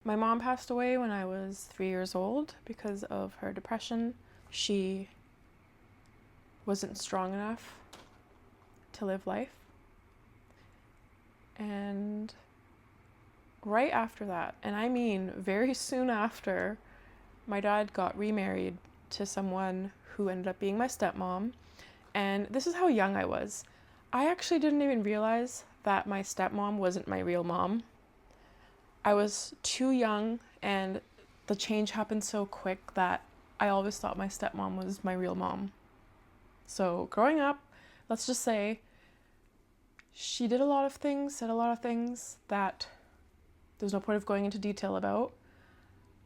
My mom passed away when I was 3 years old because of her depression. She wasn't strong enough to live life. And right after that, and I mean very soon after, my dad got remarried to someone who ended up being my stepmom. And this is how young I was. I actually didn't even realize that my stepmom wasn't my real mom. I was too young, and the change happened so quick that I always thought my stepmom was my real mom. So growing up, let's just say, she did a lot of things, said a lot of things that there's no point of going into detail about.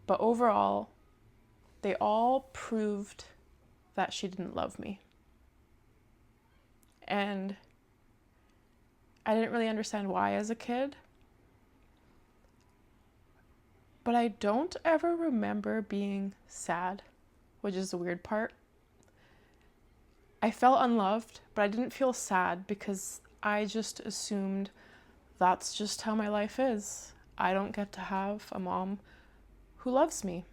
But overall, they all proved that she didn't love me. And I didn't really understand why as a kid. But I don't ever remember being sad, which is the weird part. I felt unloved, but I didn't feel sad because I just assumed that's just how my life is. I don't get to have a mom who loves me.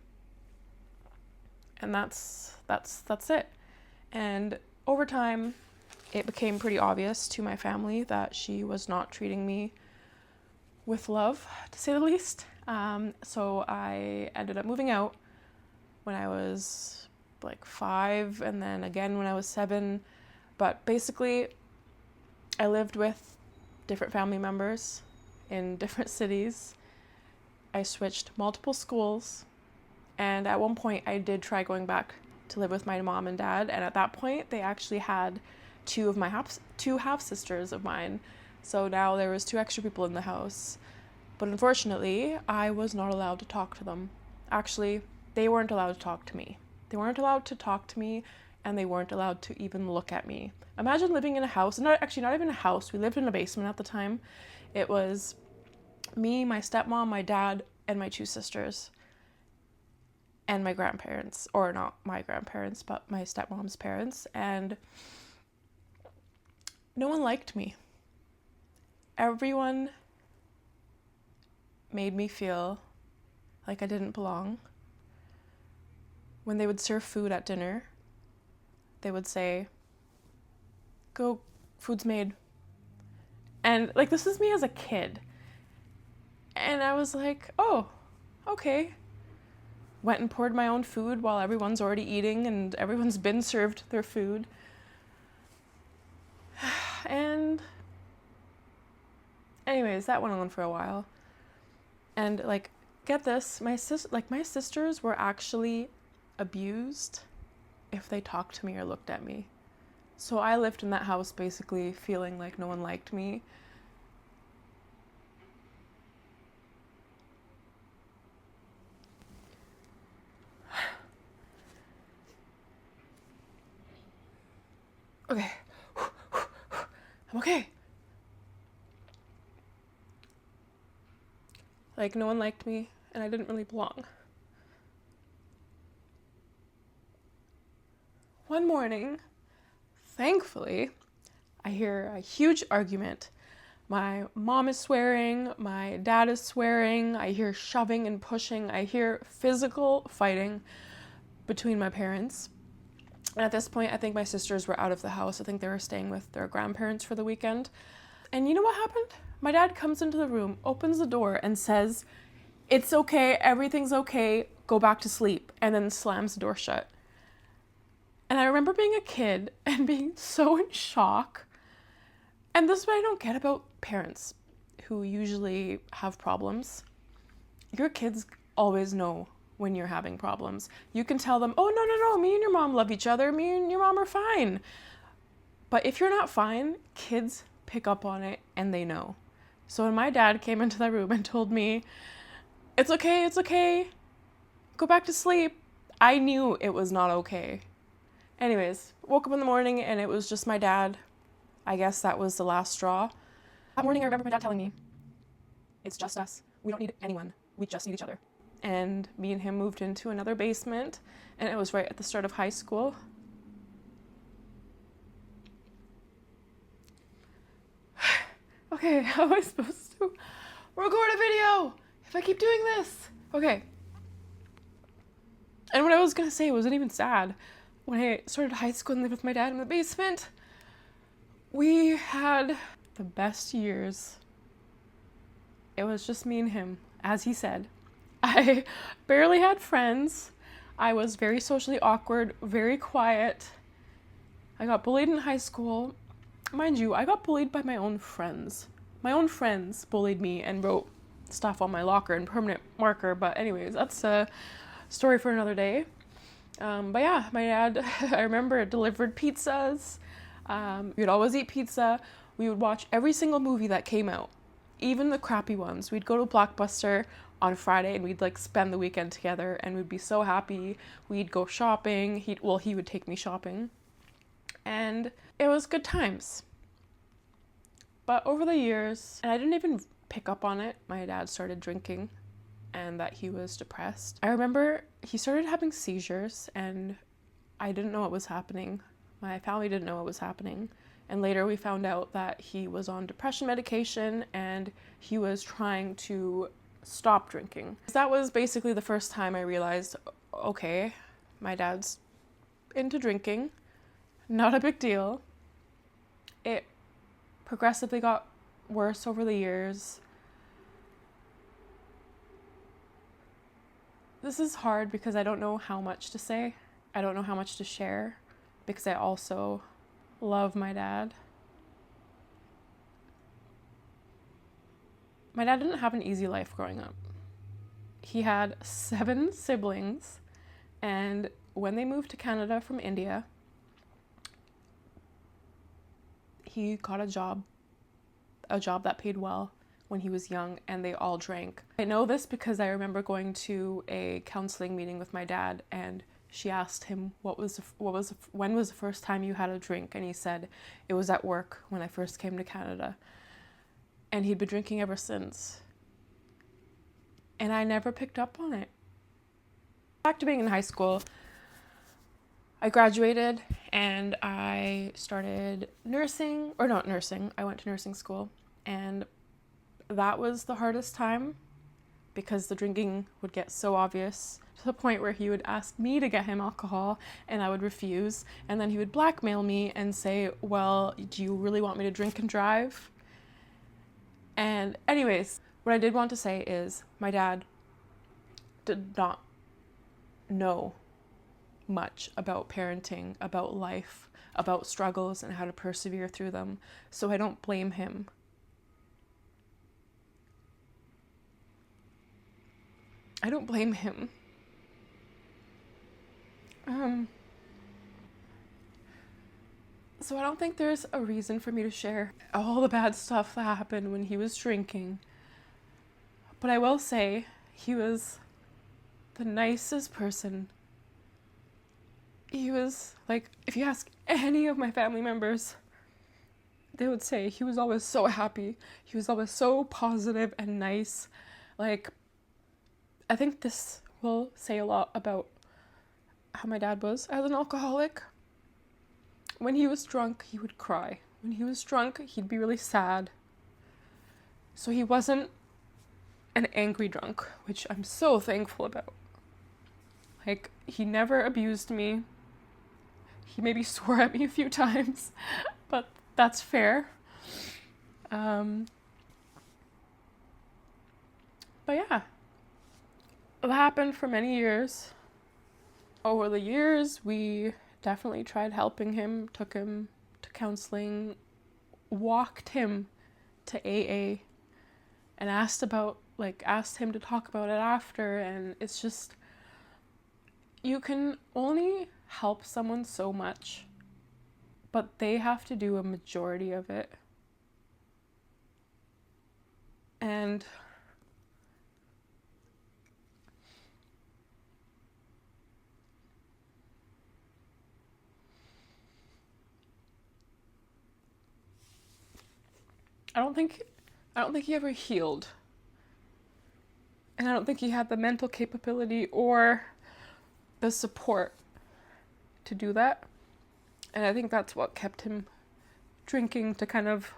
And that's it. And over time, it became pretty obvious to my family that she was not treating me with love, to say the least. So I ended up moving out when I was like 5, and then again when I was 7. But basically, I lived with different family members in different cities. I switched multiple schools, and at one point I did try going back to live with my mom and dad, and at that point they actually had two half sisters of mine. So now there was 2 extra people in the house. But unfortunately, I was not allowed to talk to them. Actually, they weren't allowed to talk to me. They weren't allowed to talk to me, and they weren't allowed to even look at me. Imagine living in a house, not even a house, we lived in a basement at the time. It was me, my stepmom, my dad, and my 2 sisters. And my grandparents, or not my grandparents, but my stepmom's parents. And no one liked me. Everyone made me feel like I didn't belong. When they would serve food at dinner, they would say, "Go, food's made." And like, this is me as a kid. And I was like, oh, okay. Went and poured my own food while everyone's already eating and everyone's been served their food. And anyways, that went on for a while. And like, get this, my sisters were actually abused if they talked to me or looked at me. So I lived in that house basically feeling like no one liked me. Okay. I'm okay. Like, no one liked me, and I didn't really belong. One morning, thankfully, I hear a huge argument. My mom is swearing, my dad is swearing, I hear shoving and pushing, I hear physical fighting between my parents. And at this point, I think my sisters were out of the house. I think they were staying with their grandparents for the weekend. And you know what happened? My dad comes into the room, opens the door, and says, "It's okay, everything's okay, go back to sleep," and then slams the door shut. And I remember being a kid and being so in shock. And this is what I don't get about parents who usually have problems. Your kids always know when you're having problems. You can tell them, "Oh, no, me and your mom love each other, me and your mom are fine." But if you're not fine, kids pick up on it and they know. So when my dad came into the room and told me, it's okay, go back to sleep," I knew it was not okay. Anyways, woke up in the morning and it was just my dad. I guess that was the last straw. That morning I remember my dad telling me, "It's just us. We don't need anyone. We just need each other." And me and him moved into another basement, and it was right at the start of high school. Okay, how am I supposed to record a video if if I keep doing this? Okay. And what I was going to say wasn't even sad. When I started high school and lived with my dad in the basement, we had the best years. It was just me and him, as he said. I barely had friends. I was very socially awkward, very quiet. I got bullied in high school. Mind you, I got bullied by my own friends. My own friends bullied me and wrote stuff on my locker in permanent marker. But anyways, that's a story for another day. But yeah, my dad, I remember, delivered pizzas. We'd always eat pizza. We would watch every single movie that came out, even the crappy ones. We'd go to Blockbuster on Friday and we'd like spend the weekend together and we'd be so happy. We'd go shopping. He would take me shopping. And it was good times. But over the years, and I didn't even pick up on it, my dad started drinking and that he was depressed. I remember he started having seizures and I didn't know what was happening. My family didn't know what was happening. And later we found out that he was on depression medication and he was trying to stop drinking. That was basically the first time I realized, okay, my dad's into drinking. Not a big deal. It progressively got worse over the years. This is hard because I don't know how much to say. I don't know how much to share because I also love my dad. My dad didn't have an easy life growing up. He had 7 siblings, and when they moved to Canada from India, he got a job that paid well when he was young, and they all drank. I know this because I remember going to a counseling meeting with my dad, and she asked him when was the first time you had a drink, and he said it was at work when I first came to Canada, and he'd been drinking ever since, and I never picked up on it. Back to being in high school, I graduated and I started nursing, or not nursing, I went to nursing school, and that was the hardest time because the drinking would get so obvious to the point where he would ask me to get him alcohol and I would refuse, and then he would blackmail me and say, well, do you really want me to drink and drive? And anyways, what I did want to say is my dad did not know much about parenting, about life, about struggles and how to persevere through them. So I don't blame him. I don't blame him. So I don't think there's a reason for me to share all the bad stuff that happened when he was drinking. But I will say he was the nicest person. He was like, if you ask any of my family members, they would say he was always so happy. He was always so positive and nice. Like, I think this will say a lot about how my dad was as an alcoholic. When he was drunk, he would cry. When he was drunk, he'd be really sad. So he wasn't an angry drunk, which I'm so thankful about. Like, he never abused me. He maybe swore at me a few times, but that's fair. But yeah, it happened for many years. Over the years, we definitely tried helping him, took him to counseling, walked him to AA, and asked him to talk about it after. And it's just, you can only help someone so much, but they have to do a majority of it. And I don't think he ever healed. And I don't think he had the mental capability or the support to do that. And I think that's what kept him drinking, to kind of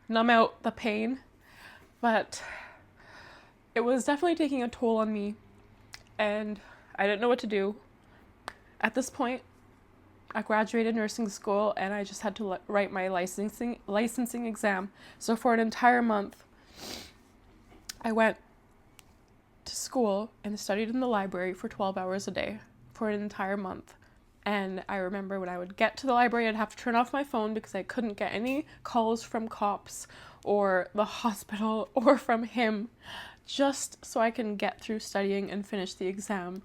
numb out the pain. But it was definitely taking a toll on me, and I didn't know what to do. At this point, I graduated nursing school, and I just had to write my licensing exam. So for an entire month, I went to school and studied in the library for 12 hours a day for an entire month. And I remember when I would get to the library, I'd have to turn off my phone because I couldn't get any calls from cops or the hospital or from him, just so I can get through studying and finish the exam.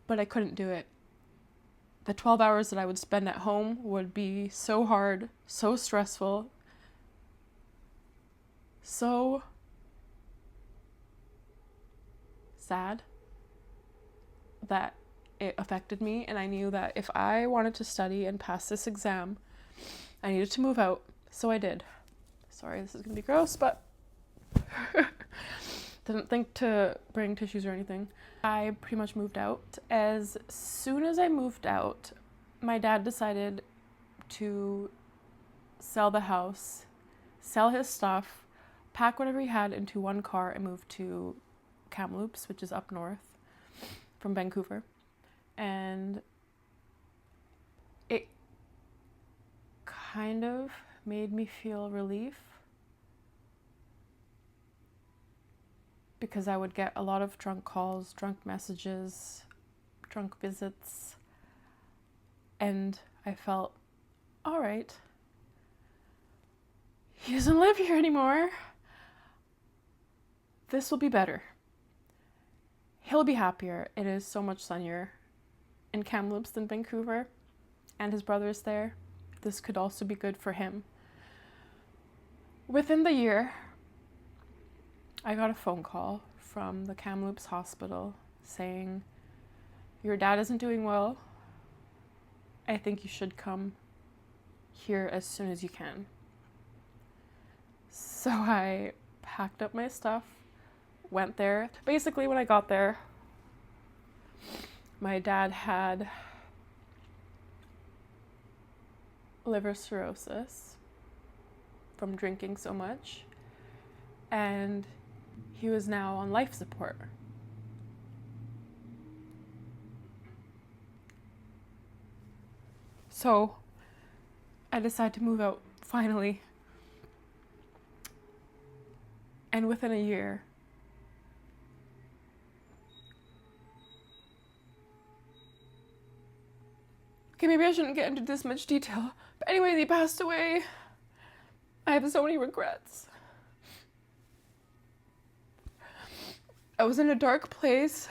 But I couldn't do it. The 12 hours that I would spend at home would be so hard, so stressful, so sad that it affected me, and I knew that if I wanted to study and pass this exam, I needed to move out, so I did. Sorry, this is gonna be gross, but didn't think to bring tissues or anything. I pretty much moved out. As soon as I moved out, my dad decided to sell the house, sell his stuff, pack whatever he had into one car, and move to Kamloops, which is up north from Vancouver. And it kind of made me feel relief, because I would get a lot of drunk calls, drunk messages, drunk visits, and I felt, all right, he doesn't live here anymore. This will be better. He'll be happier. It is so much sunnier in Kamloops than Vancouver, and his brother is there. This could also be good for him. Within the year, I got a phone call from the Kamloops hospital saying, your dad isn't doing well. I think you should come here as soon as you can. So I packed up my stuff, went there. Basically, when I got there, my dad had liver cirrhosis from drinking so much, and he was now on life support. So I decided to move out finally. And within a year, okay, maybe I shouldn't get into this much detail, but anyways, he passed away. I have so many regrets. I was in a dark place.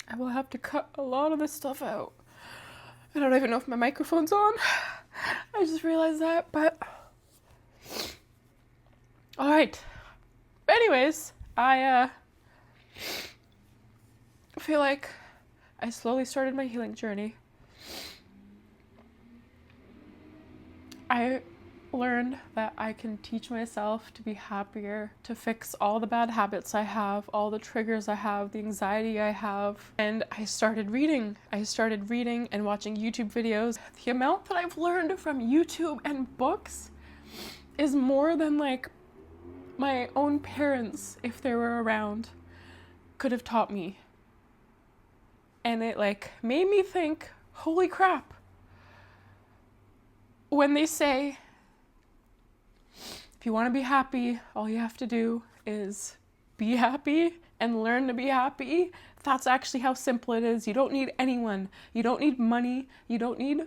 I will have to cut a lot of this stuff out. I don't even know if my microphone's on. I just realized that, but all right. Anyways, I feel like I slowly started my healing journey. I learned that I can teach myself to be happier, to fix all the bad habits I have, all the triggers I have, the anxiety I have. And I started reading. And watching YouTube videos. The amount that I've learned from YouTube and books is more than like my own parents, if they were around, could have taught me. And it like made me think, holy crap. When they say, if you want to be happy, all you have to do is be happy and learn to be happy. That's actually how simple it is. You don't need anyone. You don't need money. You don't need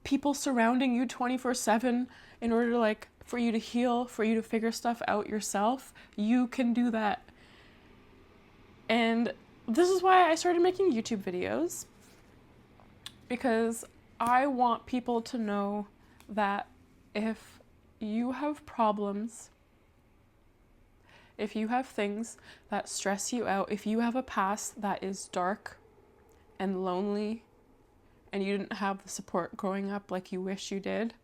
people surrounding you 24/7 in order to for you to heal, for you to figure stuff out yourself. You can do that. And this is why I started making YouTube videos, because I want people to know that if you have problems, if you have things that stress you out, if you have a past that is dark and lonely and you didn't have the support growing up like you wish you did,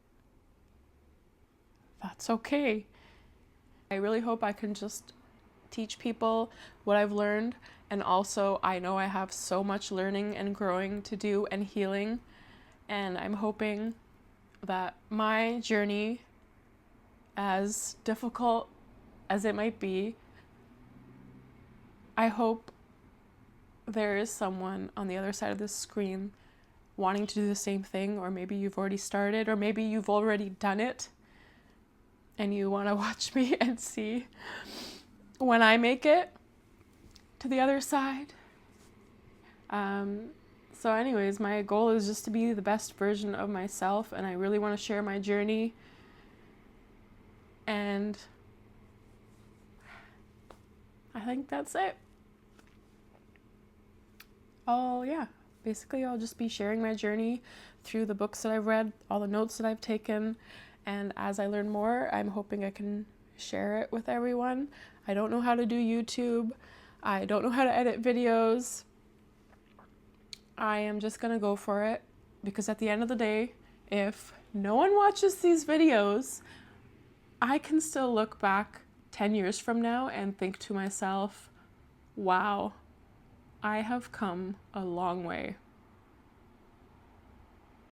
that's okay. I really hope I can just teach people what I've learned, and also I know I have so much learning and growing to do and healing, and I'm hoping that my journey, as difficult as it might be, I hope there is someone on the other side of this screen wanting to do the same thing, or maybe you've already started, or maybe you've already done it and you want to watch me and see when I make it to the other side. So anyways, my goal is just to be the best version of myself, and I really want to share my journey. And I think that's it. Basically I'll just be sharing my journey through the books that I've read, all the notes that I've taken, and as I learn more, I'm hoping I can share it with everyone. I don't know how to do YouTube. I don't know how to edit videos. I am just gonna go for it, because at the end of the day, if no one watches these videos, I can still look back 10 years from now and think to myself, wow, I have come a long way